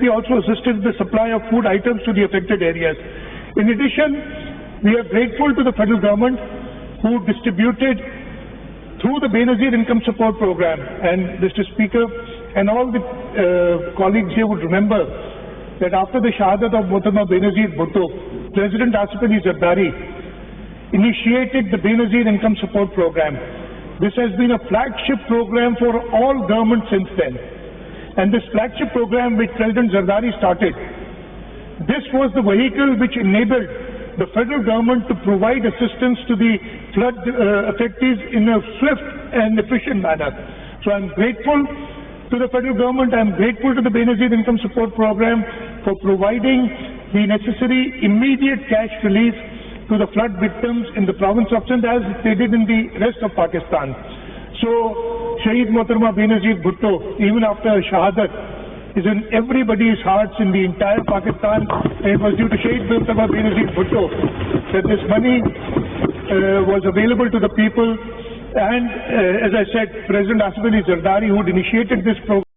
We also assisted the supply of food items to the affected areas. In addition, we are grateful to the federal government who distributed through the Benazir Income Support Programme. And Mr. Speaker and all the colleagues here would remember that after the Shahadat of Mohtarma Benazir Bhutto, President Asif Ali Zardari initiated the Benazir Income Support Programme. This has been a flagship program for all governments since then. And this flagship program which President Zardari started, this was the vehicle which enabled the federal government to provide assistance to the flood affectees in a swift and efficient manner. So I'm grateful to the federal government, I'm grateful to the Benazir Income Support Programme for providing the necessary immediate cash relief to the flood victims in the province of Sindh as they did in the rest of Pakistan. So Shaheed Mohtarma Benazir Bhutto, even after Shahadat, is in everybody's hearts in the entire Pakistan, and it was due to Shaheed Mohtarma Benazir Bhutto that this money was available to the people. And as I said, President Asif Ali Zardari, who had initiated this program,